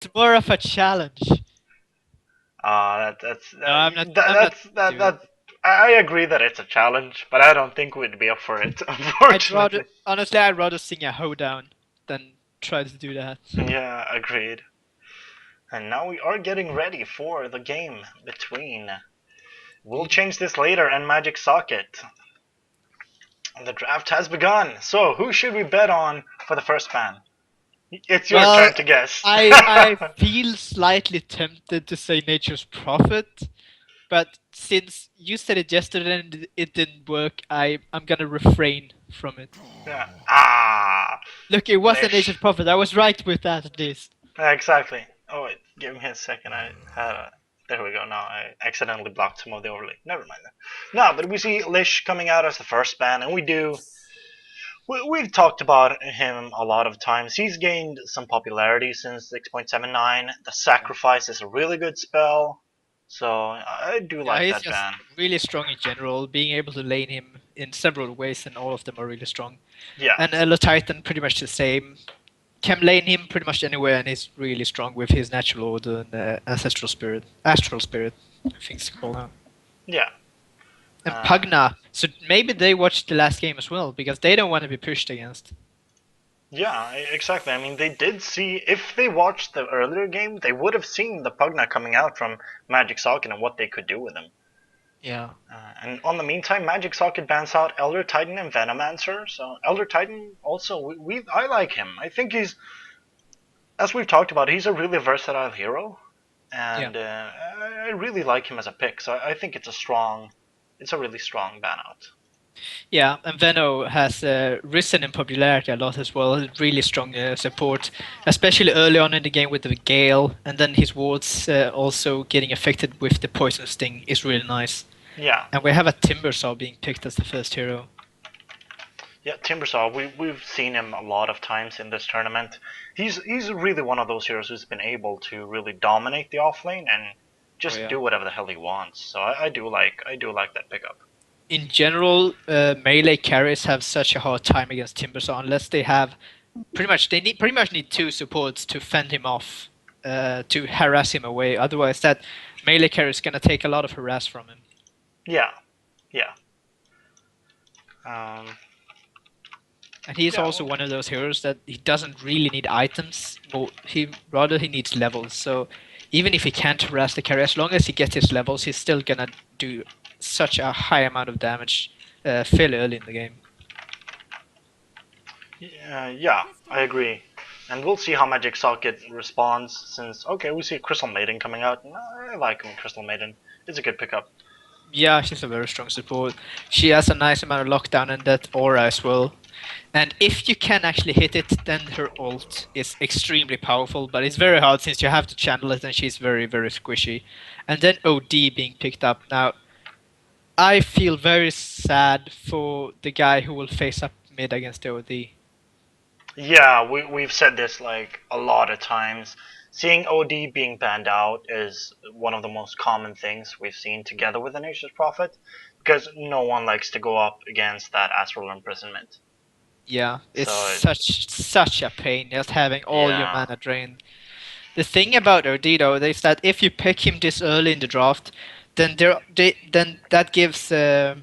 It's more of a challenge. No, I'm not. I'm not doing it. I agree that it's a challenge, but I don't think we'd be up for it, I'd rather, unfortunately. honestly, I'd rather sing a hoedown than try to do that. Yeah, agreed. And now we are getting ready for the game between We'll change this later and Magic Socket. The draft has begun. So, who should we bet on for the first ban? It's your Well, turn to guess. I feel slightly tempted to say Nature's Prophet, but since you said it yesterday and it didn't work, I'm gonna refrain from it. Yeah. Ah, Look, it was a Nish. Nature's Prophet. I was right with that at least. Exactly. Oh wait, give me a second. I had a. There we go. Now I accidentally blocked some of the overlay. Never mind that. No, but we see Lish coming out as the first ban, and we've talked about him a lot of times. He's gained some popularity since 6.79. The Sacrifice is a really good spell, so I do Yeah, like he's that just ban. really strong in general. Being able to lane him in several ways, and all of them are really strong. Yeah, And Elo Titan, pretty much the same. Can lane him pretty much anywhere, and he's really strong with his natural order and ancestral spirit, astral spirit, I think it's called now. yeah, And uh, Pugna. So maybe they watched the last game as well because they don't want to be pushed against. yeah, exactly. I mean, they did see if they watched the earlier game, they would have seen the Pugna coming out from Magic Socket and what they could do with him. Yeah. And on the meantime, Magic Socket bans out Elder Titan and Venomancer. So Elder Titan also, I like him. I think he's, as we've talked about, he's a really versatile hero, Yeah. and I really like him as a pick. So I think it's a really strong ban out. Yeah, and Veno has risen in popularity a lot as well. Really strong support, especially early on in the game with the Gale, and then his wards also getting affected with the Poison Sting is really nice. Yeah, And we have a Timbersaw being picked as the first hero. yeah, Timbersaw. We've seen him a lot of times in this tournament. He's really one of those heroes who's been able to really dominate the offlane and Oh just yeah. do whatever the hell he wants. So I do like that pickup. In general, melee carries have such a hard time against Timbersaw unless they have pretty much need two supports to fend him off, to harass him away. Otherwise, that melee carry is gonna take a lot of harass from him. Yeah, yeah. Um, And he's yeah, also one of those heroes that he doesn't really need items, but he needs levels. So even if he can't harass the carry, as long as he gets his levels, he's still gonna do such a high amount of damage fairly early in the game. yeah, I agree. And we'll see how Magic Socket responds since, okay, we see Crystal Maiden coming out. I like him, Crystal Maiden. It's a good pickup. Yeah, she's a very strong support. She has a nice amount of lockdown and that aura as well. And if you can actually hit it, then her ult is extremely powerful, but it's very hard since you have to channel it and she's very, very squishy. And then OD being picked up. Now, I feel very sad for the guy who will face up mid against the OD. Yeah, we've said this like a lot of times. Seeing OD being banned out is one of the most common things we've seen together with the Nature's Prophet because no one likes to go up against that Astral Imprisonment. Yeah, it's So, such a pain just having all your yeah. mana drained. The thing about OD though is that if you pick him this early in the draft, then that gives the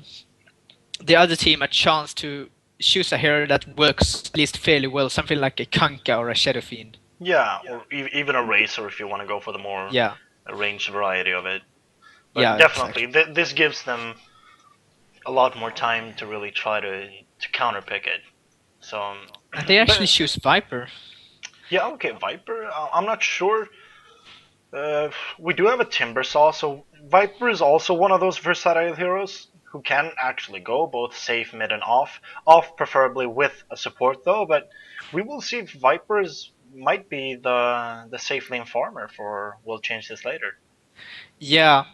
other team a chance to choose a hero that works at least fairly well, something like a Kanka or a Shadow Fiend. Yeah, or even a Racer if you want to go for the more Yeah, range variety of it. But yeah, definitely, exactly. this gives them a lot more time to really try to counterpick it. So, And they actually but choose Viper. yeah, okay, Viper. I'm not sure. We do have a Timbersaw, so Viper is also one of those versatile heroes who can actually go both safe, mid, and off. Off preferably with a support though, but we will see if Vipers might be the safe lane farmer for. We'll change this later. Yeah,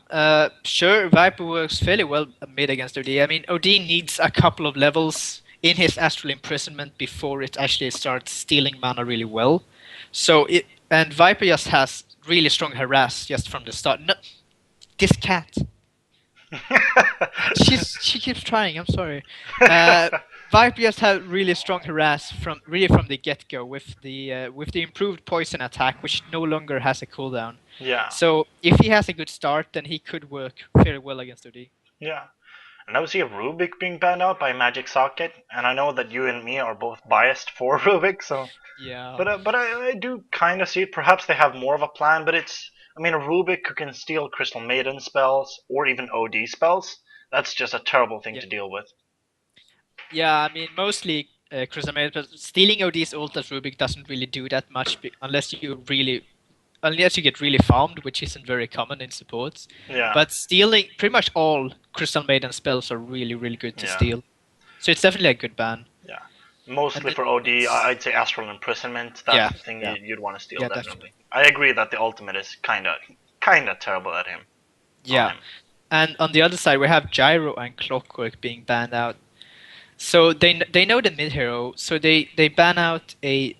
sure, Viper works fairly well mid against OD. I mean, OD needs a couple of levels in his Astral Imprisonment before it actually starts stealing mana really well. And Viper just has really strong harass just from the start. No, this cat. She keeps trying. I'm sorry. Viper just had really strong harass from the get-go with the improved poison attack, which no longer has a cooldown. Yeah, So if he has a good start, then he could work fairly well against OD. yeah. And now we see a Rubik being banned out by Magic Socket, and I know that you and me are both biased for Rubik, so Yeah, but I do kind of see it. Perhaps they have more of a plan, but it's I mean a Rubik who can steal Crystal Maiden spells or even OD spells. That's just a terrible thing yeah, to deal with. yeah. I mean, mostly Chrysamid, but stealing OD's ult as Rubik doesn't really do that much unless you get really farmed, which isn't very common in supports. Yeah, But stealing pretty much all Crystal Maiden spells are really, really good to yeah, steal. So it's definitely a good ban. yeah. And Mostly then for OD, it's I'd say Astral Imprisonment. That's yeah, the thing yeah, you'd want to steal yeah, definitely. definitely. I agree that the ultimate is kinda terrible at him on Yeah. him. And on the other side, we have Gyro and Clockwork being banned out. So they know the mid hero, so they ban out a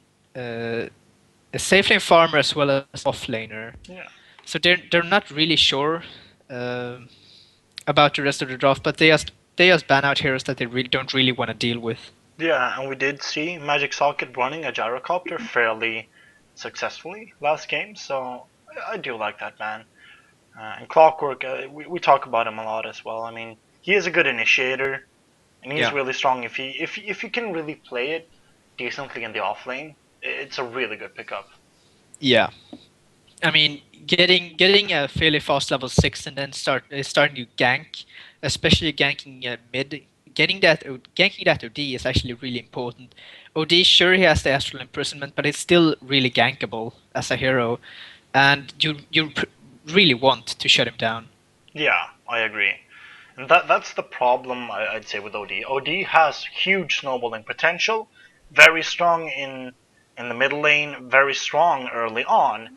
safe lane farmer as well as off laner. Yeah. So they're not really sure um about the rest of the draft, but they just ban out heroes that they really don't really want to deal with. Yeah, and we did see Magic Socket running a gyrocopter fairly successfully last game, so I do like that man. And Clockwork, we talk about him a lot as well. I mean, he is a good initiator, and he's Yeah, really strong if you can really play it decently in the off lane. It's a really good pickup. yeah. I mean, getting a fairly fast level 6 and then starting to gank, especially ganking mid, ganking that OD is actually really important. OD sure he has the astral imprisonment, but it's still really gankable as a hero, and you really want to shut him down. Yeah, I agree. And that's the problem I'd say with OD. OD has huge snowballing potential, very strong in the middle lane, very strong early on.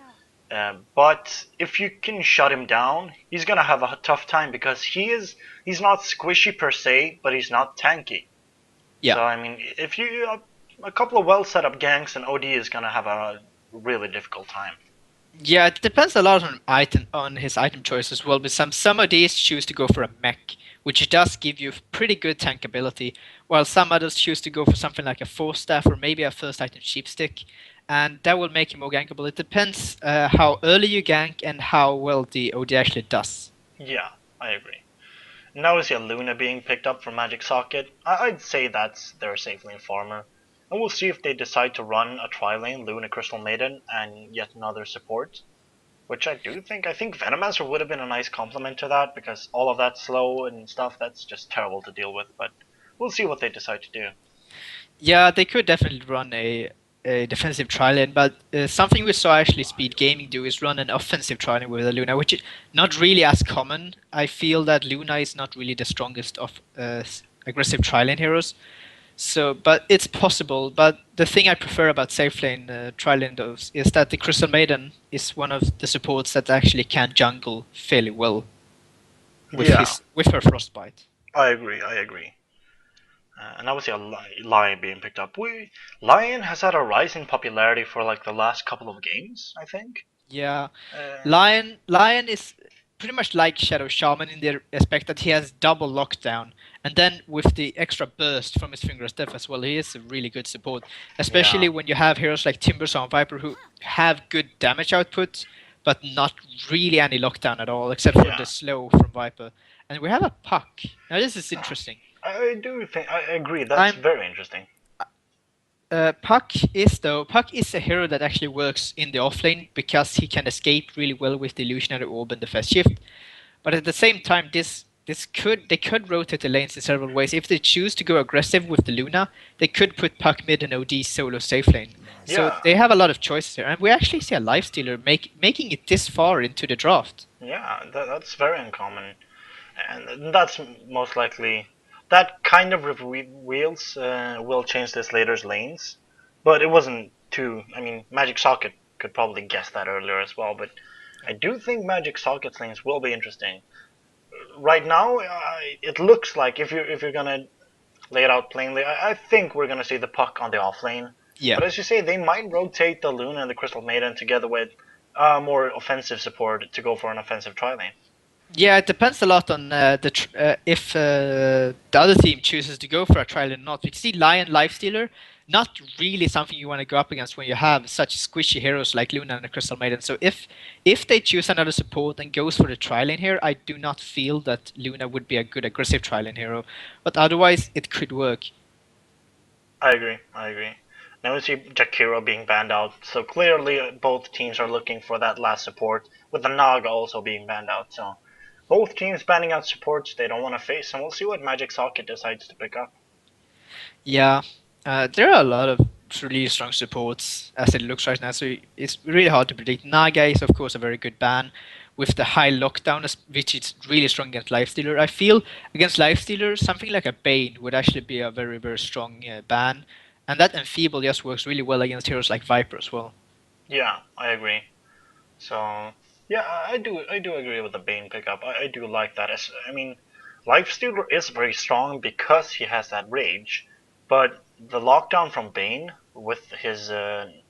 But if you can shut him down, he's gonna have a tough time because he's not squishy per se, but he's not tanky. Yeah. So I mean, if you a couple of well set up ganks, and OD is gonna have a really difficult time. Yeah, it depends a lot on his item choice as well. But some of these choose to go for a mech, which does give you pretty good tank ability, while some others choose to go for something like a force staff or maybe a first item sheep stick, and that will make you more gankable. It depends how early you gank and how well the OD actually does. Yeah, I agree. Now we see a Luna being picked up from Magic Socket. I'd say that's their safe lane farmer. And we'll see if they decide to run a tri-lane, Luna Crystal Maiden, and yet another support. Which I do think, I think Venomancer would have been a nice complement to that, because all of that slow and stuff, that's just terrible to deal with, but we'll see what they decide to do. Yeah, they could definitely run a defensive tri-lane, but something we saw actually Speed Gaming do is run an offensive tri-lane with a Luna, which is not really as common. I feel that Luna is not really the strongest of aggressive tri-lane heroes. So, but it's possible. But the thing I prefer about safe lane tri-lane those is that the Crystal Maiden is one of the supports that actually can jungle fairly well Yeah, with her frostbite. I agree, I agree. And obviously a Lion being picked up. Lion has had a rise in popularity for like the last couple of games, I think. Yeah, Uh, Lion is pretty much like Shadow Shaman in the aspect that he has double lockdown, and then with the extra burst from his Finger of Death as well, he is a really good support. yeah, Especially when you have heroes like Timbersaw and Viper who have good damage output, but not really any lockdown at all, except for yeah. the slow from Viper. And we have a Puck. Now this is interesting. I do think I agree. That's I'm very interesting. Puck is a hero that actually works in the offlane because he can escape really well with the illusionary orb and the fast shift. But at the same time, they could rotate the lanes in several ways. If they choose to go aggressive with the Luna, they could put Puck mid and OD solo safe lane. So Yeah, they have a lot of choices here, and we actually see a lifestealer making it this far into the draft. yeah. That's very uncommon, and that's most likely that kind of reveals will change this later's lanes. But it wasn't too. I mean, Magic Socket could probably guess that earlier as well. But I do think Magic Socket's lanes will be interesting. Right now, it looks like if you're gonna lay it out plainly, I think we're gonna see the Puck on the off lane. Yeah, But as you say, they might rotate the Luna and the Crystal Maiden together with more offensive support to go for an offensive tri lane. Yeah, it depends a lot on if the other team chooses to go for a trial or not. We can see Lion Lifestealer, not really something you want to go up against when you have such squishy heroes like Luna and the Crystal Maiden. So if they choose another support and goes for the trial in here, I do not feel that Luna would be a good aggressive trial in hero. But otherwise, it could work. I agree. I agree. Now we see Jakiro being banned out, so clearly both teams are looking for that last support, with the Naga also being banned out. So both teams banning out supports they don't want to face, and we'll see what Magic Socket decides to pick up. Yeah, there are a lot of really strong supports as it looks right now, so it's really hard to predict. Naga is, of course, a very good ban with the high lockdown, which is really strong against Lifestealer. I feel against Lifestealer, something like a Bane would actually be a very, very strong ban, and that Enfeeble just works really well against heroes like Viper as well. Yeah, I agree. So yeah, I do agree with the Bane pickup. I do like that. I mean, Lifestealer is very strong because he has that rage, but the lockdown from Bane with his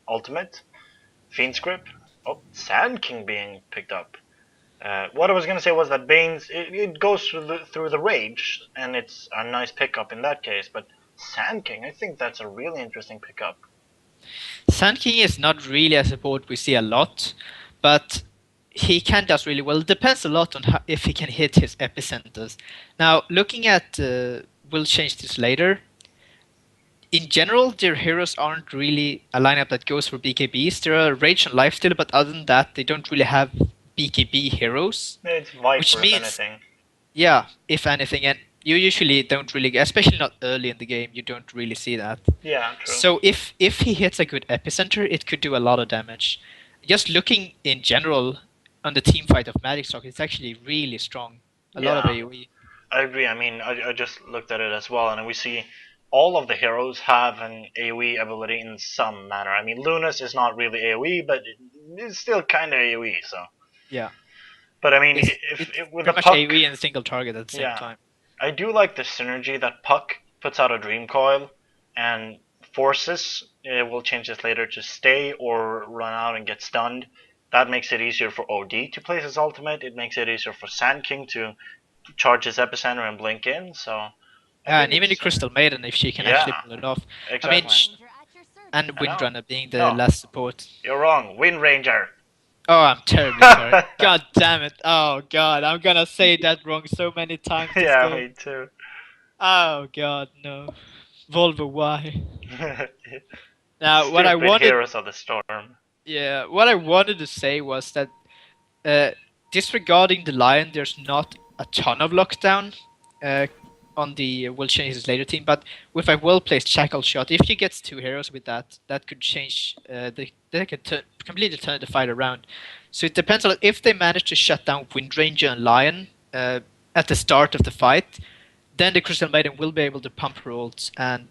ultimate Fiend's Grip. Oh, Sand King being picked up. What I was gonna say was that Bane's it goes through the rage, and it's a nice pickup in that case. But Sand King, I think that's a really interesting pickup. Sand King is not really a support we see a lot, but he can does really well. It depends a lot on how, if he can hit his epicenters. Now, looking at, we'll change this later. In general, their heroes aren't really a lineup that goes for BKBs. There are Rage and Lifesteal, but other than that, they don't really have BKB heroes, It's which Viper, if means, anything. yeah, if anything, and you usually don't really, especially not early in the game, you don't really see that. Yeah, true. So if he hits a good epicenter, it could do a lot of damage. Just looking in general on the team fight of Magic Stock, it's actually really strong. A lot of Yeah, AoE. I agree. I mean, I just looked at it as well, and we see all of the heroes have an AoE ability in some manner. I mean, Lunas is not really AoE, but it's still kind of AoE. So, Yeah, but I mean, it's if with a pretty much puck, AoE and single target at the same yeah, time. I do like the synergy that Puck puts out a Dream Coil and forces, it will change this later, to stay or run out and get stunned. That makes it easier for OD to place his ultimate. It makes it easier for Sand King to charge his epicenter and blink in. So I Yeah, think and even the it's Crystal Maiden, if she can actually yeah, pull it off. I mean, exactly. and I know. Windrunner being the No, last support. you're wrong. Wind Ranger. Oh, I'm terribly sorry. God damn it. Oh, God. I'm gonna say that wrong so many times this Yeah, game. me too. Oh, God, no. Volvo, why? Now, what I Stupid wanted, Heroes of the Storm. yeah, what I wanted to say was that uh, disregarding the Lion, there's not a ton of lockdown uh, on the Will Change His later team, but with a well placed Shackle Shot, if you get two heroes with that, that could change, they could completely turn the fight around. So it depends on if they manage to shut down Windranger and Lion at the start of the fight, then the Crystal Maiden will be able to pump her ult, and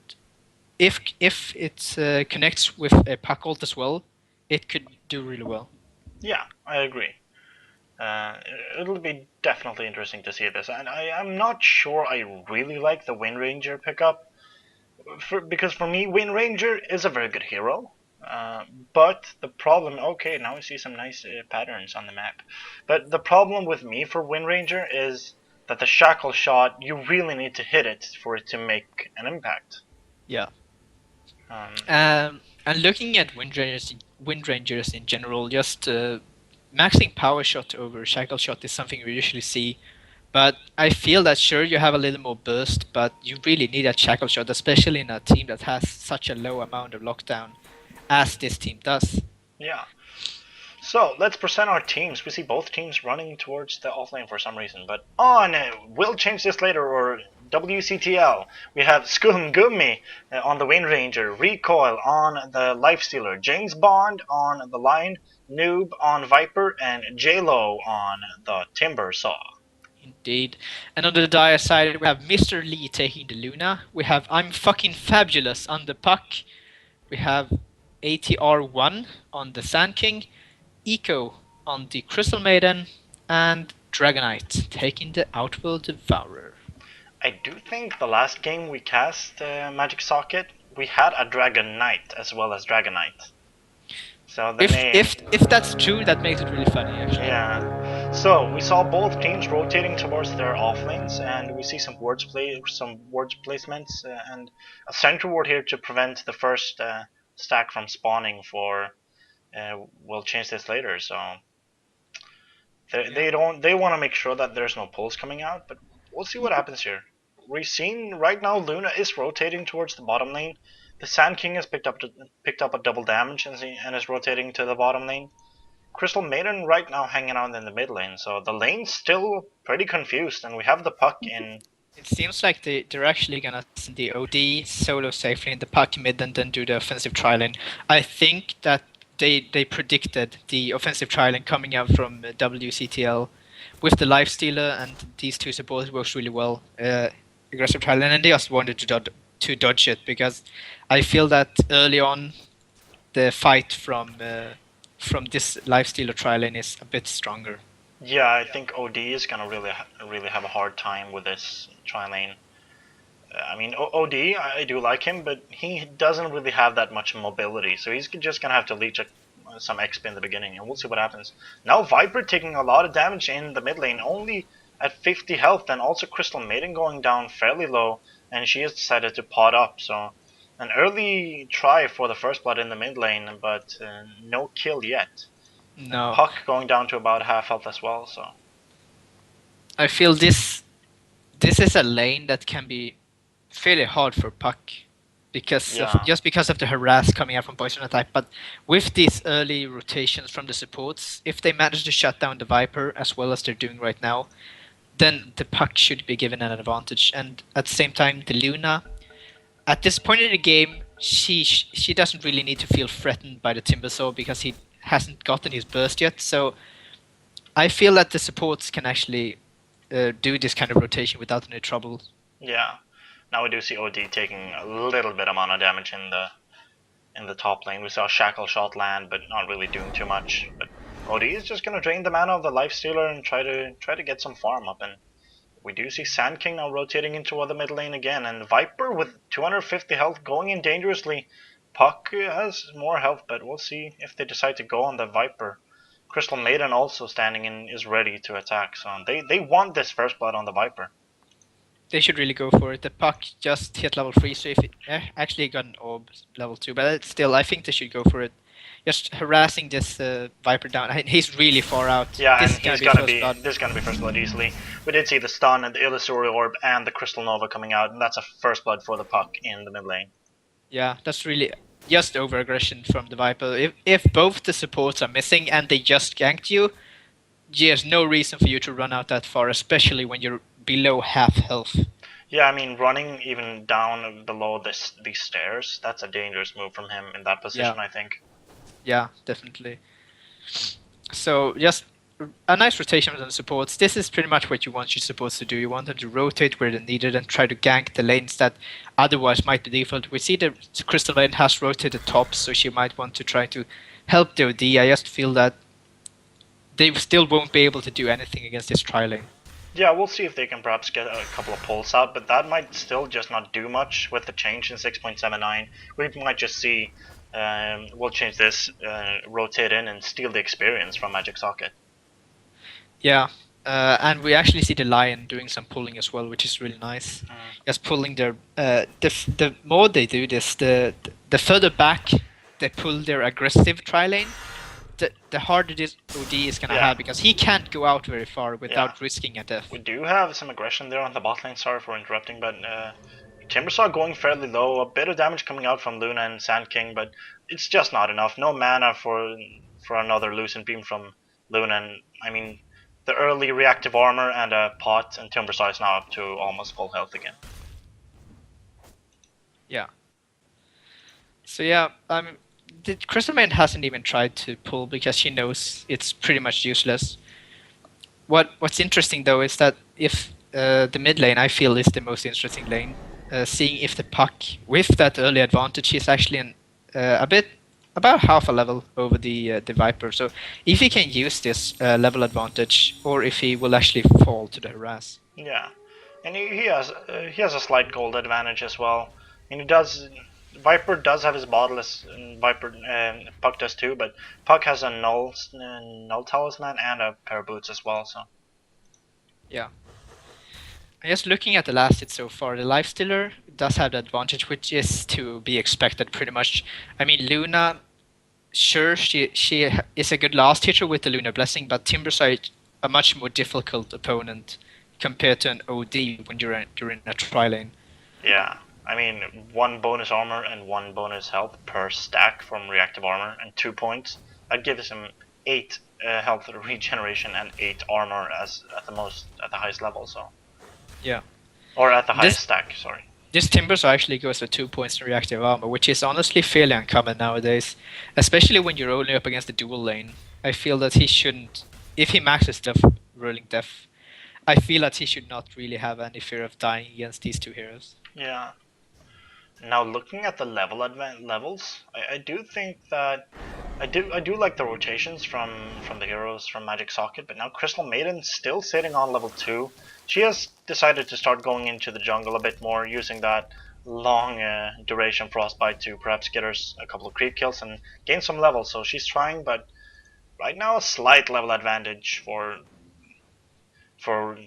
if it connects with a Puck ult as well, it could do really well. Yeah, I agree. Uh, it'll be definitely interesting to see this, and I'm not sure I really like the Wind Ranger pickup, because for me, Wind Ranger is a very good hero. Uh, but the problem, okay, now we see some nice patterns on the map. But the problem with me for Wind Ranger is that the shackle shot, you really need to hit it for it to make an impact. Yeah. Um, And looking at Wind Rangers in general, just maxing Power Shot over Shackle Shot is something we usually see. But I feel that sure you have a little more burst, but you really need a Shackle Shot, especially in a team that has such a low amount of lockdown as this team does. yeah. So let's present our teams. We see both teams running towards the offlane for some reason, but on we'll change this later, or WCTL. We have Scum Gummi on the Wind Ranger, Recoil on the Lifestealer, James Bond on the Lion, Noob on Viper, and JLo on the Timber Saw. Indeed. And on the dire side, we have Mr. Lee taking the Luna. We have I'm fucking fabulous on the Puck. We have ATR1 on the Sand King, Eco on the Crystal Maiden, and Dragonite taking the Outworld Devourer. I do think the last game we cast Magic Socket, we had a Dragon Knight as well as Dragonite. So the If name, if if that's true, that makes it really funny actually. yeah. So we saw both teams rotating towards their off lanes, and we see some ward placements, and a center ward here to prevent the first stack from spawning. We'll change this later. So they want to make sure that there's no pulls coming out, but we'll see what happens here. We've seen right now Luna is rotating towards the bottom lane. The Sand King has picked up a double damage and is rotating to the bottom lane. Crystal Maiden right now hanging out in the mid lane, so the lane's still pretty confused, and we have the puck in. It seems like they're actually gonna send the OD solo safely in the puck mid and then do the offensive tri lane. I think that they predicted the offensive tri lane coming out from WCTL with the lifestealer, and these two supports works really well. Aggressive tri lane, and they just wanted to dodge it because I feel that early on the fight from this lifestealer tri lane is a bit stronger. Yeah, I think OD is gonna really have a hard time with this tri lane. I mean, OD, I do like him, but he doesn't really have that much mobility, so he's just gonna have to leech some XP in the beginning, and we'll see what happens. Now Viper taking a lot of damage in the mid lane, only at 50 health, and also Crystal Maiden going down fairly low, and she has decided to pot up, so an early try for the first blood in the mid lane, but no kill yet. No. Puck going down to about half health as well, so. I feel this is a lane that can be fairly hard for Puck because just because of the harass coming out from poison attack. But with these early rotations from the supports, if they manage to shut down the Viper as well as they're doing right now, then the Puck should be given an advantage. And at the same time, the Luna, at this point in the game, she doesn't really need to feel threatened by the Timbersaw because he hasn't gotten his burst yet. So I feel that the supports can actually do this kind of rotation without any trouble. Yeah. Now we do see OD taking a little bit amount of damage in the top lane. We saw Shackle Shot land, but not really doing too much. But OD is just gonna drain the mana of the Lifestealer and try to get some farm up. And we do see Sand King now rotating into the mid lane again, and Viper with 250 health going in dangerously. Puck has more health, but we'll see if they decide to go on the Viper. Crystal Maiden also standing in is ready to attack, so they want this first blood on the Viper. They should really go for it. The Puck just hit level 3, so if it actually got an orb level 2, but still, I think they should go for it. Just harassing this Viper down. He's really far out. Yeah, this and this is gonna be first blood easily. We did see the stun and the Illusory Orb and the Crystal Nova coming out, and that's a first blood for the Puck in the mid lane. Yeah, that's really just over aggression from the Viper. If both the supports are missing and they just ganked you, there's no reason for you to run out that far, especially when you're below half health. Yeah, I mean, running even down below these stairs, that's a dangerous move from him in that position, I think. Yeah, definitely. So just a nice rotation from the supports. This is pretty much what you want your supports to do. You want them to rotate where they're needed and try to gank the lanes that otherwise might be default. We see the Crystal Lane has rotated top, so she might want to try to help the OD. I just feel that they still won't be able to do anything against this tri lane. Yeah, we'll see if they can perhaps get a couple of pulls out, but that might still just not do much with the change in 6.79. We might just see, we'll change this, rotate in and steal the experience from Magic Socket. Yeah, and we actually see the Lion doing some pulling as well, which is really nice. Just pulling their, the more they do this, the further back they pull their aggressive tri lane, the harder this OD is going to have, because he can't go out very far without risking a death. We do have some aggression there on the bot lane, sorry for interrupting, but Timbersaw going fairly low, a bit of damage coming out from Luna and Sand King, but it's just not enough. No mana for another Lucent Beam from Luna, and I mean, the early reactive armor and a pot, and Timbersaw is now up to almost full health again. Yeah. So yeah, the Crystal Man hasn't even tried to pull because she knows it's pretty much useless. What's interesting though is that if the mid lane, I feel, is the most interesting lane, seeing if the Puck with that early advantage is actually about half a level over the Viper. So if he can use this level advantage, or if he will actually fall to the harass. Yeah, and he has a slight gold advantage as well, and he does. Viper does have his bodiless, and Viper Puck does too, but Puck has a null talisman and a pair of boots as well. So Yeah. I guess looking at the last hit so far, the Lifestealer does have the advantage, which is to be expected pretty much. I mean, Luna, sure, she is a good last hitter with the Lunar Blessing, but Timbersaw a much more difficult opponent compared to an OD when you're in a tri lane. yeah, I mean, one bonus armor and one bonus health per stack from reactive armor, and 2 points. That gives him 8 health regeneration and 8 armor as at the highest level. So Yeah. or at the highest This stack. Sorry. this Timbersaw actually goes for 2 points in reactive armor, which is honestly fairly uncommon nowadays, especially when you're only up against the dual lane. I feel that he shouldn't, if he maxes stuff rolling death, I feel that he should not really have any fear of dying against these two heroes. Yeah. Now looking at the levels, I do think that I do like the rotations from the heroes from Magic Socket, but now Crystal Maiden still sitting on level 2. She has decided to start going into the jungle a bit more, using that long duration frostbite to perhaps get her a couple of creep kills and gain some levels. So she's trying, but right now a slight level advantage for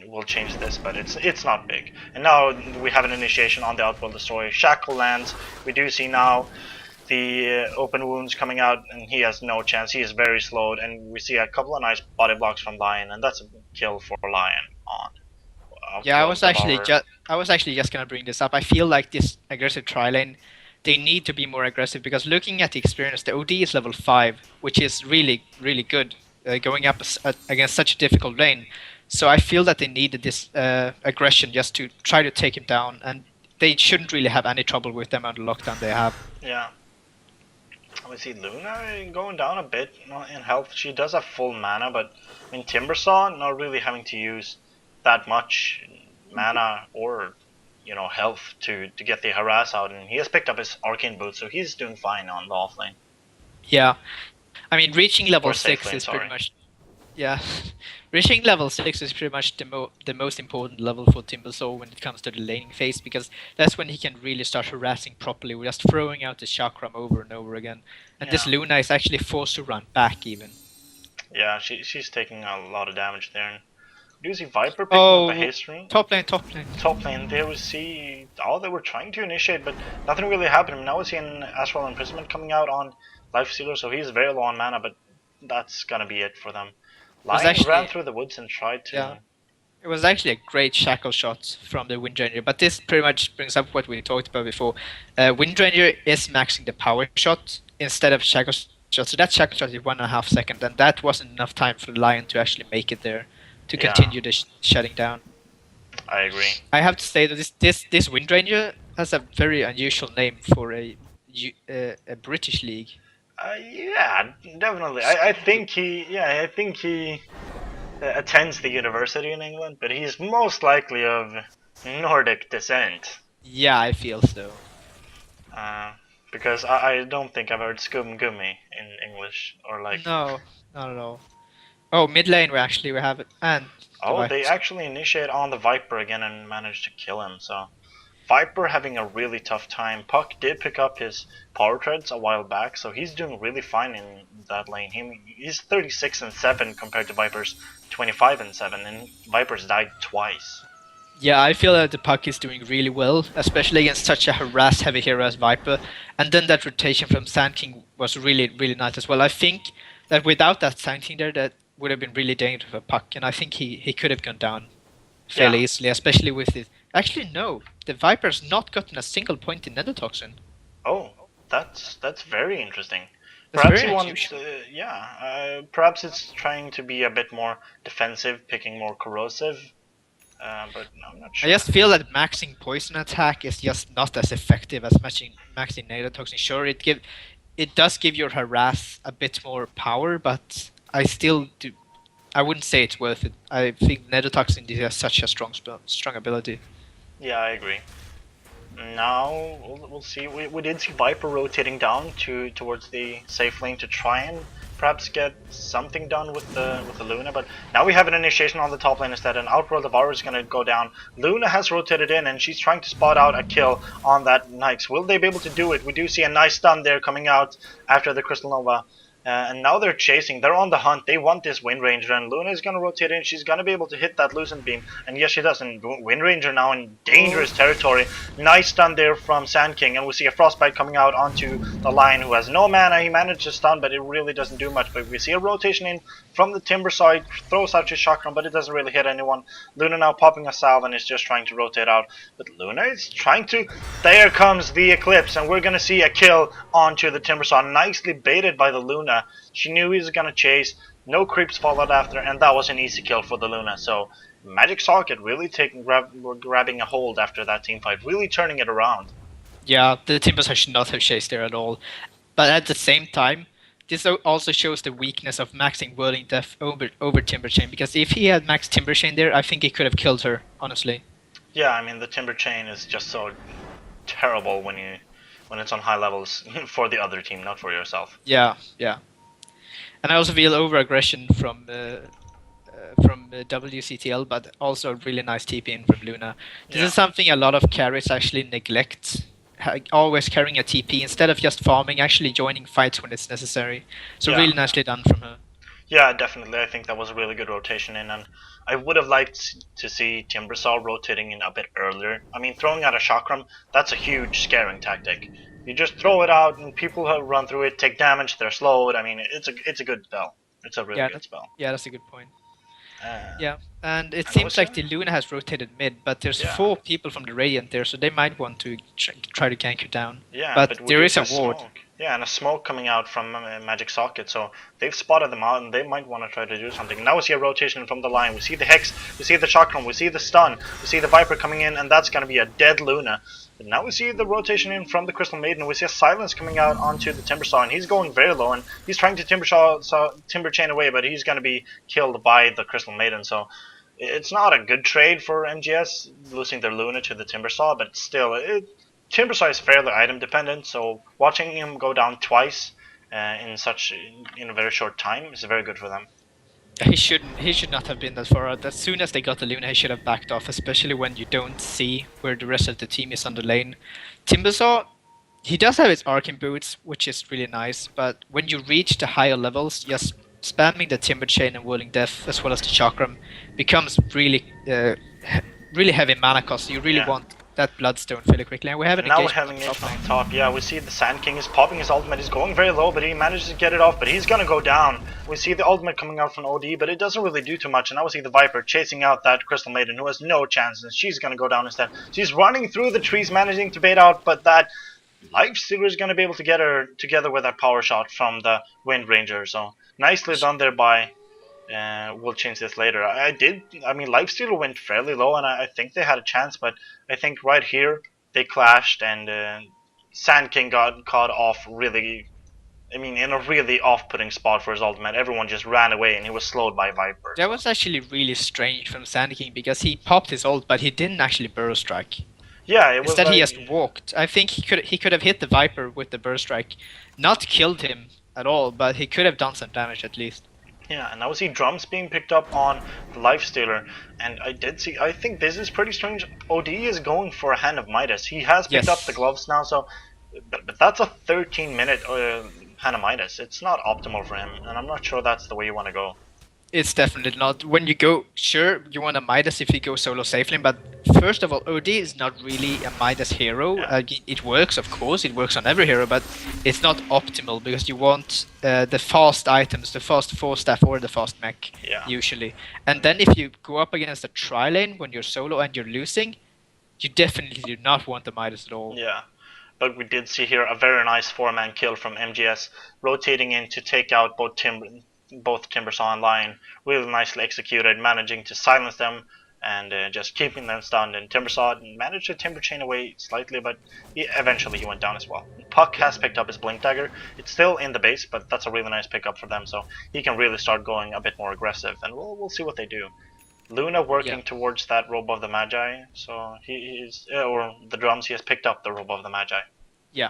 we'll change this, but it's not big. And now we have an initiation on the Outworld Destroyer. Shackle lands. We do see now the open wounds coming out, and he has no chance. He is very slowed, and we see a couple of nice body blocks from Lion, and that's a kill for Lion on Yeah, Outworld Devourer. I was actually just gonna bring this up. I feel like this aggressive tri lane, they need to be more aggressive because looking at the experience, the OD is level 5, which is really good, going up against such a difficult lane. So I feel that they needed this aggression just to try to take him down, and they shouldn't really have any trouble with them on the lockdown they have. Yeah. We see Luna going down a bit in health. She does have full mana, but I mean Timbersaw not really having to use that much mana or health to get the harass out, and he has picked up his arcane boots, so he's doing fine on the offlane Yeah, I mean reaching level or safe 6 lane. is pretty Sorry. much yeah. Reaching level 6 is pretty much the most important level for Timbersaw when it comes to the laning phase, because that's when he can really start harassing properly, with just throwing out the chakram over and over again. And this Yeah. Luna is actually forced to run back even. Yeah, she's taking a lot of damage there. And do you see Viper picking up a Oh, haste ring? top lane, top lane. Top lane, there we see they were trying to initiate, but nothing really happened. Now we see an Astral Imprisonment coming out on Lifestealer, so he's very low on mana, but that's gonna be it for them. It was Lion ran actually, through the woods and tried yeah, to. it was actually a great shackle shot from the Windranger, but this pretty much brings up what we talked about before. Windranger is maxing the power shot instead of shackle shot, so that shackle shot is 1.5 seconds, and that wasn't enough time for the Lion to actually make it there to Yeah, continue the shutting down. I agree. I have to say that this Windranger has a very unusual name for a British league. Yeah, definitely. I think he attends the university in England, but he's most likely of Nordic descent. Yeah, I feel so. Uh, because I don't think I've heard Scum Gummy in English or like. No, not at all. Oh, mid lane we have it, and the Oh, Viper. they actually initiate on the Viper again and manage to kill him. So Viper having a really tough time. Puck did pick up his power treads a while back, so he's doing really fine in that lane. He's 36 and 7 compared to Viper's 25 and 7, and Viper's died twice. Yeah, I feel that the Puck is doing really well, especially against such a harass heavy hero as Viper. And then that rotation from Sand King was really nice as well. I think that without that Sand King there, that would have been really dangerous for Puck, and I think he could have gone down fairly Yeah. easily, especially with it. Actually, no, the Viper's not gotten a single point in Endotoxin. Oh, that's very interesting. That's Perhaps very he wants, unusual. perhaps it's trying to be a bit more defensive, picking more corrosive. But no, I'm not I sure. just feel that maxing poison attack is just not as effective as maxing Endotoxin. Sure, it does give your harass a bit more power, but I wouldn't say it's worth it. I think Nedotoxin has such a strong ability. Yeah, I agree. Now we'll see. We did see Viper rotating down towards the safe lane to try and perhaps get something done with the Luna. But now we have an initiation on the top lane instead. An Outworld of Ours is going to go down. Luna has rotated in, and she's trying to spot out a kill on that Nyx. Will they be able to do it? We do see a nice stun there coming out after the Crystal Nova. And now they're chasing. They're on the hunt. They want this Wind Ranger, and Luna is going to rotate in. She's going to be able to hit that Lucent Beam. And yes, she does. And Wind Ranger now in dangerous territory. Nice stun there from Sand King. And we see a Frostbite coming out onto the line who has no mana. He managed to stun, but it really doesn't do much. But we see a rotation in from the Timber side. Throws out his Chakram, but it doesn't really hit anyone. Luna now popping a salve and is just trying to rotate out. But Luna is trying to... There comes the Eclipse. And we're going to see a kill onto the Timber saw. Nicely baited by the Luna. She knew he was going to chase, no creeps followed after, and that was an easy kill for the Luna. So Magic Socket really grabbing a hold after that team fight, really turning it around. Yeah, the Timbers should not have chased there at all. But at the same time, this also shows the weakness of maxing Whirling Death over Timber Chain, because if he had maxed Timber Chain there, I think he could have killed her, honestly. Yeah, I mean the Timber Chain is just so terrible when it's on high levels for the other team, not for yourself. Yeah, yeah. And I also feel over-aggression from WCTL, but also a really nice TP in from Luna. This is something a lot of carries actually neglect. Always carrying a TP instead of just farming, actually joining fights when it's necessary. So really nicely done from her. Yeah, definitely. I think that was a really good rotation in, and I would have liked to see Timbersaw rotating in a bit earlier. I mean, throwing out a Chakram, that's a huge scaring tactic. You just throw it out, and people who run through it take damage. They're slowed. I mean, it's a good spell. It's a really good spell. Yeah, that's a good point. Yeah, and it seems like the Luna has rotated mid, but there's 4 people from the Radiant there, so they might want to try to gank you down. Yeah, but there is a ward. Yeah, and a smoke coming out from Magic Socket, so they've spotted them out, and they might want to try to do something. Now we see a rotation from the line. We see the Hex, we see the Chakram, we see the stun, we see the Viper coming in, and that's going to be a dead Luna. But now we see the rotation in from the Crystal Maiden. We see a Silence coming out onto the Timbersaw, and he's going very low, and he's trying to Timber Chain away, but he's going to be killed by the Crystal Maiden. So it's not a good trade for MGS, losing their Luna to the Timbersaw, but still, Timbersaw is fairly item dependent, so watching him go down twice in a very short time is very good for them. He should not have been that far out. As soon as they got the Luna, he should have backed off, especially when you don't see where the rest of the team is on the lane. Timbersaw, he does have his Arcane Boots, which is really nice, but when you reach the higher levels, just spamming the Timber Chain and Whirling Death, as well as the Chakram, becomes really heavy mana cost. You really want that Bloodstone fairly quickly, and we have an now we're having it on top. Yeah, we see the Sand King is popping his ultimate. He's going very low, but he manages to get it off. But he's gonna go down. We see the ultimate coming out from OD, but it doesn't really do too much. And now we see the Viper chasing out that Crystal Maiden, who has no chance, and she's gonna go down instead. She's running through the trees, managing to bait out, but that Lifestealer is gonna be able to get her together with that power shot from the Wind Ranger. So nicely done there by. We'll change this later. I mean, Lifestealer went fairly low, and I think they had a chance, but I think right here they clashed, and Sand King got caught off really. I mean, in a really off-putting spot for his ultimate. Everyone just ran away, and he was slowed by Viper. That was actually really strange from Sand King, because he popped his ult, but he didn't actually burst strike. Yeah, it was. Instead, he just walked. I think he could have hit the Viper with the burst strike, not killed him at all, but he could have done some damage at least. Yeah, and now we see drums being picked up on the Lifestealer, and I think this is pretty strange. OD is going for a Hand of Midas. He has picked up the gloves now, so, but that's a 13-minute Hand of Midas. It's not optimal for him, and I'm not sure that's the way you want to go. It's definitely not. When you go, sure, you want a Midas if you go solo safe lane, but first of all, OD is not really a Midas hero. It works, of course, it works on every hero, but it's not optimal, because you want the fast items, the fast 4-staff or the fast mech, usually. And then if you go up against a tri-lane when you're solo and you're losing, you definitely do not want the Midas at all. Yeah. But we did see here a very nice 4-man kill from MGS, rotating in to take out both Timbersaw and Lion, really nicely executed, managing to silence them and just keeping them stunned. And Timbersaw managed to Timber Chain away slightly, but eventually he went down as well. Puck has picked up his Blink Dagger. It's still in the base, but that's a really nice pickup for them, so he can really start going a bit more aggressive, and we'll see what they do. Luna working towards that Robe of the Magi, so he is, or the drums, he has picked up the Robe of the Magi. Yeah.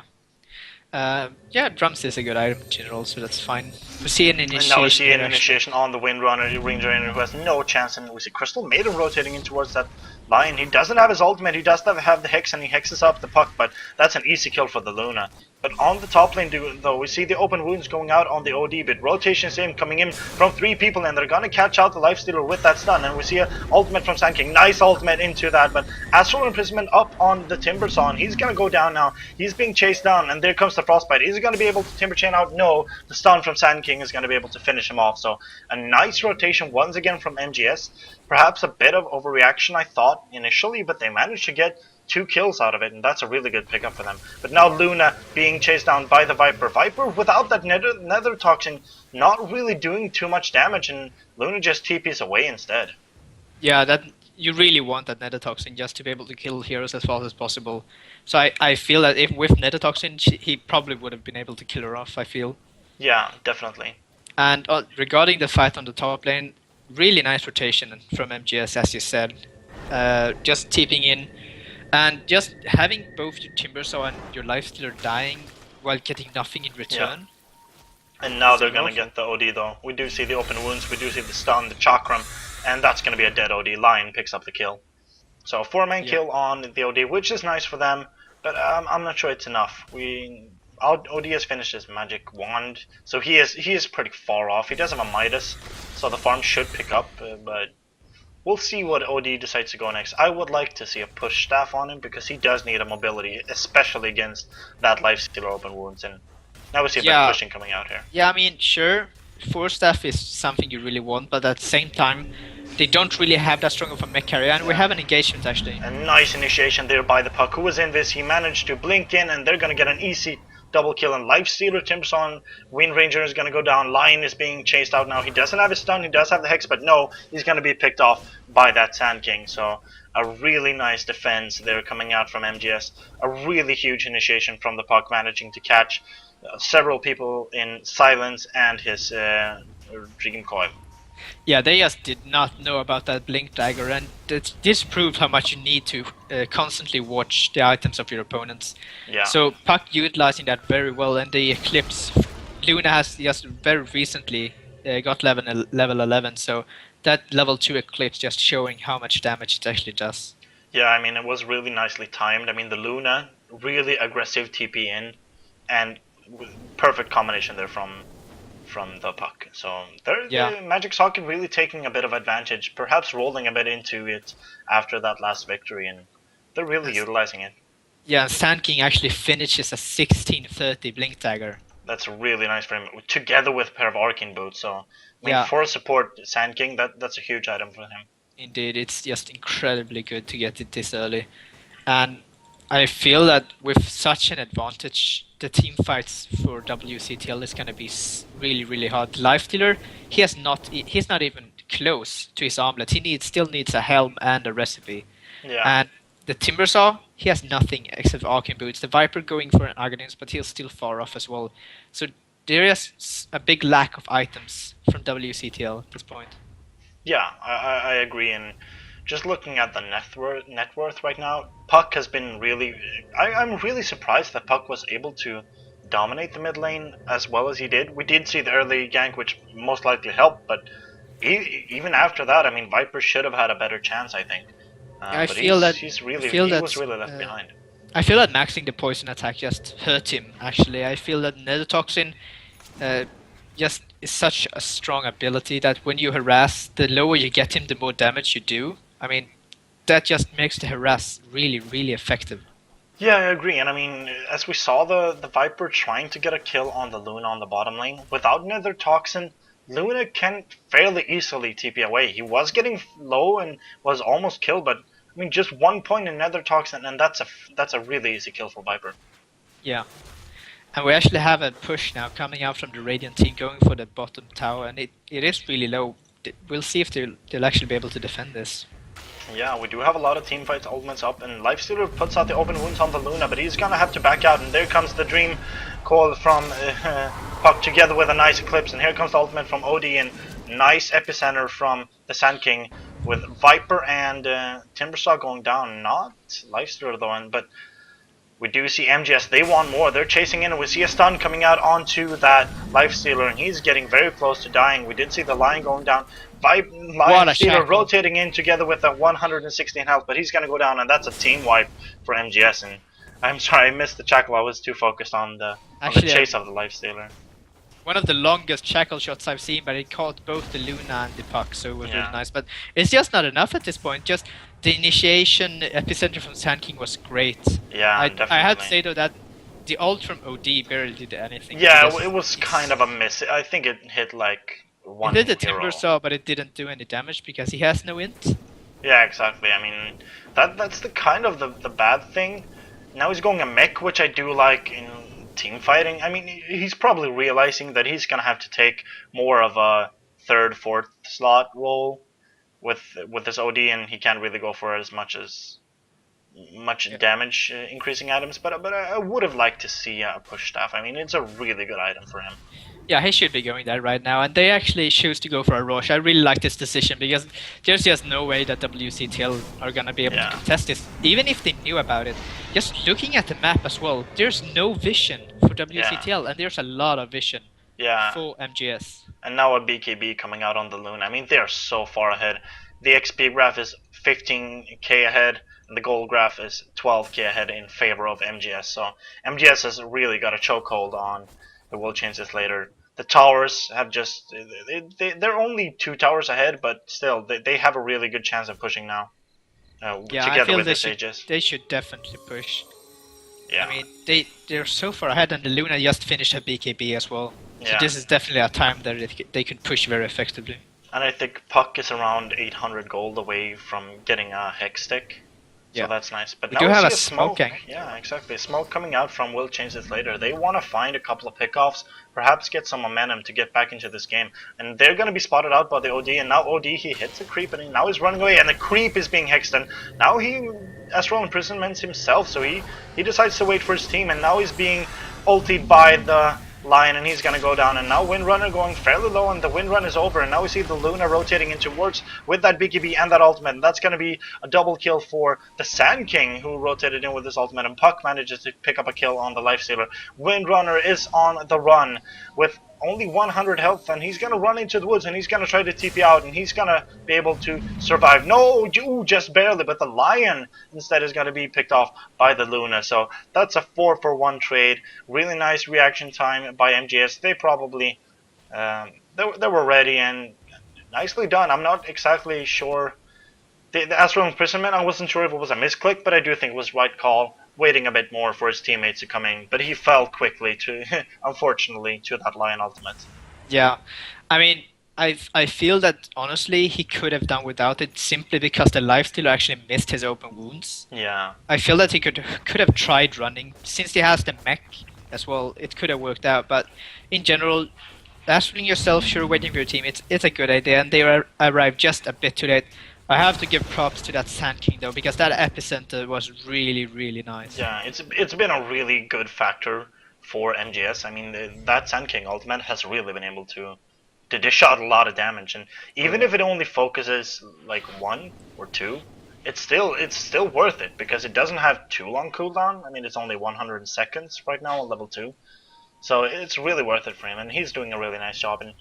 Yeah, drums is a good item in general, so that's fine. We see an And now we initiation see here an actually. initiation on the Windrunner Ranger who has no chance, and we see Crystal Maiden rotating in towards that line. He doesn't have his ultimate, he does have the Hex, and he hexes up the puck, but that's an easy kill for the Luna. But on the top lane, though, we see the open wounds going out on the OD bit. Rotation same coming in from 3 people, and they're gonna catch out the Lifestealer with that stun. And we see an ultimate from Sand King. Nice ultimate into that, but Astral Imprisonment up on the Timbersaw, and he's gonna go down now. He's being chased down, and there comes the Frostbite. Is he gonna be able to Timber Chain out? No. The stun from Sand King is gonna be able to finish him off. So a nice rotation once again from MGS. Perhaps a bit of overreaction, I thought initially, but they managed to get 2 kills out of it, and that's a really good pickup for them. But now Luna being chased down by the Viper. Viper without that nether toxin, not really doing too much damage, and Luna just TPs away instead. Yeah, that you really want that Netatoxin just to be able to kill heroes as fast as possible. So I feel that if with Netatoxin, he probably would have been able to kill her off, I feel. Yeah, definitely. And regarding the fight on the top lane, really nice rotation from MGS, as you said. Just tipping in, and just having both your Timbersaw and your Lifestealer dying while getting nothing in return. And now It's they're gonna powerful. get the OD though. We do see the open wounds, we do see the stun, the chakram, and that's gonna be a dead OD. Lion picks up the kill. So a 4-man Yeah. kill on the OD, which is nice for them, but I'm not sure it's enough. OD has finished his magic wand, so he is pretty far off. He does have a Midas, so the farm should pick up, but we'll see what OD decides to go next. I would like to see a push staff on him because he does need a mobility, especially against that lifestealer open wounds. And now we see a bit of Yeah, pushing coming out here. yeah. I mean, sure, force staff is something you really want, but at the same time, they don't really have that strong of a mech carrier, and we Yeah. have an engagement actually. A nice initiation there by the puck. Who was in this? He managed to blink in, and they're going to get an easy double kill. And Lifestealer, Timberson, Wind Ranger is going to go down. Lion is being chased out now. He doesn't have his stun. He does have the Hex, but no, he's going to be picked off by that Sand King. So a really nice defense there coming out from MGS. A really huge initiation from the puck, managing to catch several people in silence and his Dream Coil. Yeah, they just did not know about that blink dagger, and this proved how much you need to constantly watch the items of your opponents. Yeah. So Puck utilizing that very well, and the Eclipse, Luna has just very recently got level 11, so that level 2 Eclipse just showing how much damage it actually does. Yeah, I mean, it was really nicely timed. I mean, the Luna, really aggressive TP in, and perfect combination there from the puck. So Yeah. the Magic Socket really taking a bit of advantage, perhaps rolling a bit into it after that last victory, and they're really Yes. utilizing it. Yeah, and Sand King actually finishes a 1630 blink dagger. That's really nice for him, together with a pair of Arcane Boots. So, I mean, Yeah, for support Sand King, that's a huge item for him. indeed, it's just incredibly good to get it this early. And I feel that with such an advantage, the team fights for WCTL is going to be really, really hard. Lifestealer, he's not even close to his armlet. He still needs a helm and a recipe. Yeah. And the Timbersaw, he has nothing except Arcane Boots. The Viper going for an Aghanim's, but he's still far off as well. So there is a big lack of items from WCTL at this point. Yeah, I agree. And just looking at the net worth right now, Puck has been really. I'm really surprised that Puck was able to dominate the mid lane as well as he did. We did see the early gank, which most likely helped, but even after that, I mean, Viper should have had a better chance, I think. I But feel that he's I really feel he that was really left behind. I feel that maxing the poison attack just hurt him. Actually, I feel that Nethertoxin just is such a strong ability that when you harass, the lower you get him, the more damage you do. I mean, that just makes the harass really, really effective. Yeah, I agree. And I mean, as we saw the Viper trying to get a kill on the Luna on the bottom lane, without Nether Toxin, Luna can fairly easily TP away. He was getting low and was almost killed, but I mean, just 1 point in Nether Toxin, and that's a really easy kill for Viper. Yeah. And we actually have a push now coming out from the Radiant team going for the bottom tower, and it is really low. We'll see if they'll actually be able to defend this. Yeah, we do have a lot of team fights, ultimates up, and Lifestealer puts out the open wounds on the Luna, but he's gonna have to back out, and there comes the Dream Call from Puck together with a nice Eclipse, and here comes the ultimate from OD, and nice Epicenter from the Sand King, with Viper and Timbersaw going down, not Lifestealer though, but We do see MGS, they want more, they're chasing in, and we see a stun coming out onto that Lifestealer, and he's getting very close to dying. We did see the Lion going down, What a Lifestealer shackle. rotating in together with a 116 health, but he's gonna go down, and that's a team wipe for MGS, and I'm sorry, I missed the Shackle, I was too focused on the Actually, chase of the Lifestealer. one of the longest shackle shots I've seen, but it caught both the Luna and the puck, so it was Yeah. really nice. But it's just not enough at this point. Just the initiation epicenter from Sand King was great. Yeah, definitely. I had to say though that the ult from OD barely did anything. Yeah, because it was kind of a miss. I think it hit like It one did the hero. Timber Saw, but it didn't do any damage because he has no int. Yeah, exactly. I mean, that's the kind of the bad thing. Now he's going a mech, which I do like in team fighting. I mean, he's probably realizing that he's gonna have to take more of a third, fourth slot role with this OD, and he can't really go for as much damage increasing items. But I would have liked to see a push staff. I mean, it's a really good item for him. Yeah, he should be going there right now, and they actually choose to go for a rush. I really like this decision because there's just no way that WCTL are gonna be able to contest this, even if they knew about it. Just looking at the map as well, there's no vision for WCTL, and there's a lot of vision for MGS. And now a BKB coming out on the Loon. I mean, they're so far ahead. The XP graph is 15k ahead, and the gold graph is 12k ahead in favor of MGS. So MGS has really got a chokehold on the Will Change This Later. The towers have just... They're only 2 towers ahead, but still, they have a really good chance of pushing now. Yeah, together I feel with they should definitely push. Yeah. I mean, they're so far ahead, and the Luna just finished her BKB as well. So Yeah. this is definitely a time that they can push very effectively. And I think Puck is around 800 gold away from getting a Hex stick. So Yeah. that's nice. But We now do we have see a smoke gang. Yeah, exactly. Smoke coming out from Will Change This Later. They want to find a couple of pickoffs, perhaps get some momentum to get back into this game. And they're going to be spotted out by the OD. And now OD, he hits a creep, and now he's running away. And the creep is being hexed. And now he astral imprisonments himself. So he decides to wait for his team. And now he's being ultied by the Lion, and he's gonna go down. And now Windrunner going fairly low, and the Windrun is over. And now we see the Luna rotating into wards with that BKB and that ultimate. And that's gonna be a double kill for the Sand King, who rotated in with his ultimate. And Puck manages to pick up a kill on the Lifestealer. Windrunner is on the run with only 100 health, and he's gonna run into the woods, and he's gonna try to TP out, and he's gonna be able to survive. No, just barely, but the Lion instead is gonna be picked off by the Luna. So that's a 4-for-1 trade. Really nice reaction time by MGS. They probably they were ready, and nicely done. I'm not exactly sure. The Astral Imprisonment, I wasn't sure if it was a misclick, but I do think it was right call. Waiting a bit more for his teammates to come in, but he fell quickly to, unfortunately, to that Lion ultimate. Yeah, I mean, I feel that honestly he could have done without it simply because the Lifestealer actually missed his open wounds. Yeah. I feel that he could have tried running since he has the mech as well. It could have worked out, but in general, astraling yourself, sure, waiting for your team, it's a good idea, and they arrived just a bit too late. I have to give props to that Sand King though, because that epicenter was really, really nice. Yeah, it's been a really good factor for MGS. I mean, that Sand King ultimate has really been able to dish out a lot of damage, and even if it only focuses like 1 or 2, it's still worth it because it doesn't have too long cooldown. I mean, it's only 100 seconds right now on level 2, so it's really worth it for him, and he's doing a really nice job. And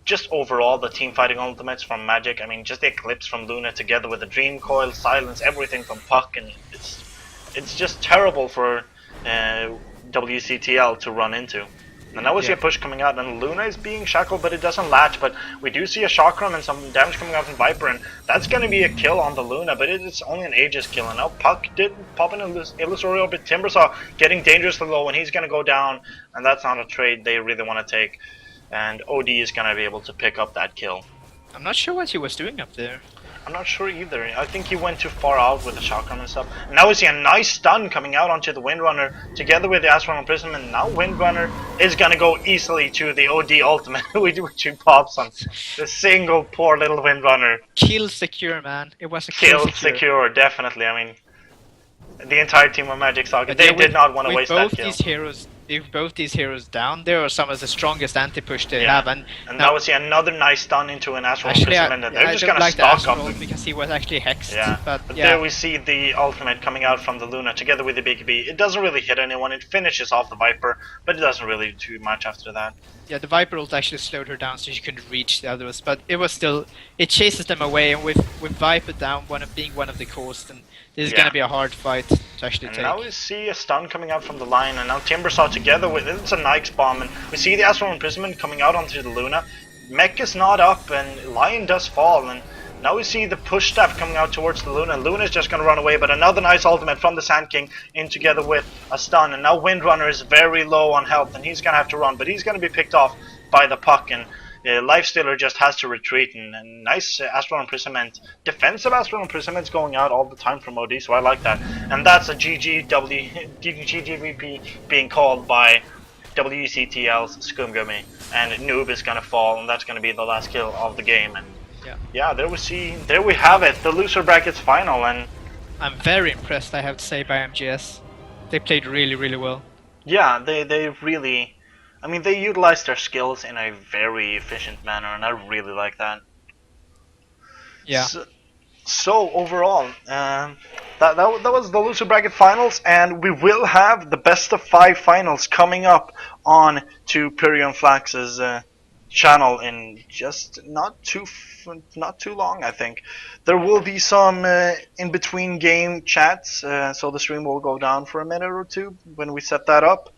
just overall, the team fighting ultimates from Magic, I mean, just the Eclipse from Luna together with the Dream Coil, Silence, everything from Puck, and it's just terrible for WCTL to run into. And now we see a push coming out, and Luna is being shackled, but it doesn't latch. But we do see a Chakram and some damage coming out from Viper, and that's going to be a kill on the Luna, but it's only an Aegis kill. And now Puck did pop in an Illusory Orbit. Timbersaw getting dangerously low, and he's going to go down, and that's not a trade they really want to take. And OD is going to be able to pick up that kill. I'm not sure what he was doing up there. I'm not sure either. I think he went too far out with the Chakram and stuff. And now we see a nice stun coming out onto the Windrunner together with the Astral Imprisonment. Now Windrunner is going to go easily to the OD ultimate, which he pops on the single poor little Windrunner. Kill secure, man. It was a kill secure, definitely. I mean, the entire team of Magic Saga, they did not want to waste that kill. Both these heroes with both these heroes down, they are some of the strongest anti-push they Yeah. have. And And now, now we see another nice stun into an Astral actually, Imprisonment, and they're I just don't gonna like the stock up. Astral because he was actually hexed. Yeah, But but yeah, there we see the ultimate coming out from the Luna together with the BKB. It doesn't really hit anyone. It finishes off the Viper, but it doesn't really do much after that. yeah, the Viper ult actually slowed her down, so she couldn't reach the others. But it was still, it chases them away, and with Viper down, being one of the cores, then this is Yeah. gonna be a hard fight to actually And take. now we see a stun coming out from the line, and now Timbersaw together with it's a Nike's bomb, and we see the Astral Imprisonment coming out onto the Luna. Mech is not up, and Lion does fall, and now we see the push staff coming out towards the Luna, and Luna's just gonna run away, but another nice ultimate from the Sand King in together with a stun, and now Windrunner is very low on health, and he's gonna have to run, but he's gonna be picked off by the puck, and Lifestealer just has to retreat, and nice Astral Imprisonment. Defensive Astral Imprisonment's going out all the time from OD, so I like that. And that's a GGVP being called by WCTL's Scumgummy, and Noob is gonna fall, and that's gonna be the last kill of the game. And yeah, there we have it, the loser brackets final, and I'm very impressed, I have to say, by MGS. They played really, really well. yeah, they really, I mean, they utilized their skills in a very efficient manner, and I really like that. Yeah. So overall, that was the loser bracket finals, and we will have the best of 5 finals coming up on to Pyrion Flax's channel in just not too long. I think there will be some in between game chats, so the stream will go down for a minute or two when we set that up.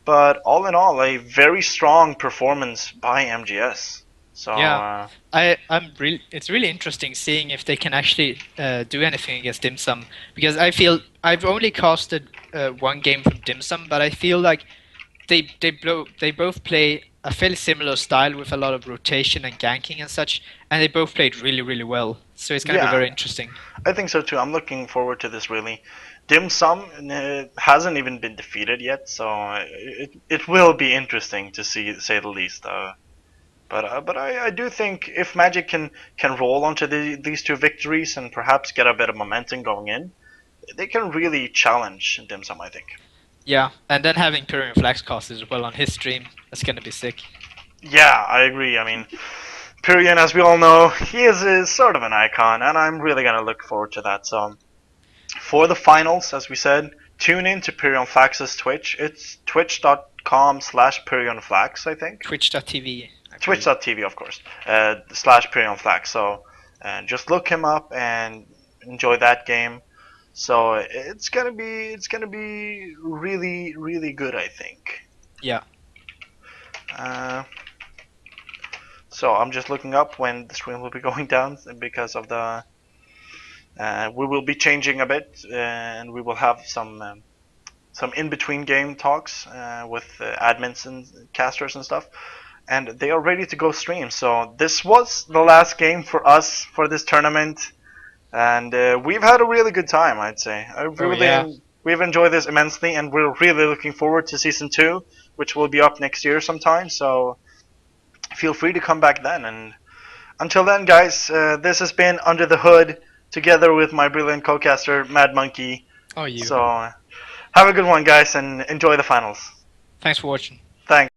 But all in all, a very strong performance by MGS. So Yeah. It's really interesting seeing if they can actually do anything against Dim Sum, because I feel I've only casted one game from Dim Sum, but I feel like they both play a fairly similar style with a lot of rotation and ganking and such, and they both played really, really well. So it's going to be very interesting. I think so too. I'm looking forward to this really. Dim Sum hasn't even been defeated yet, so it will be interesting to see, say the least. But I do think if Magic can roll onto these 2 victories and perhaps get a bit of momentum going in, they can really challenge Dim Sum, I think. Yeah, and then having Pyrion Flax cast as well on his stream, that's going to be sick. Yeah, I agree. I mean, Pyrion, as we all know, he is sort of an icon, and I'm really gonna look forward to that. So, for the finals, as we said, tune in to Pyrion Flax's Twitch. It's twitch.com/PyrionFlax, I think. Twitch.tv. Twitch.tv, of course, slash Pyrion Flax. So, just look him up and enjoy that game. So it's gonna be really, really good, I think. Yeah. So I'm just looking up when the stream will be going down because of the. We will be changing a bit, and we will have some in-between game talks with admins and casters and stuff, and they are ready to go stream. So this was the last game for us for this tournament, and we've had a really good time. I'd say we've enjoyed this immensely, and we're really looking forward to season 2, which will be up next year sometime. So feel free to come back then. And until then, guys, this has been Under the Hood together with my brilliant co-caster Mad Monkey. Oh, you. So have a good one, guys, and enjoy the finals. Thanks for watching. Thanks.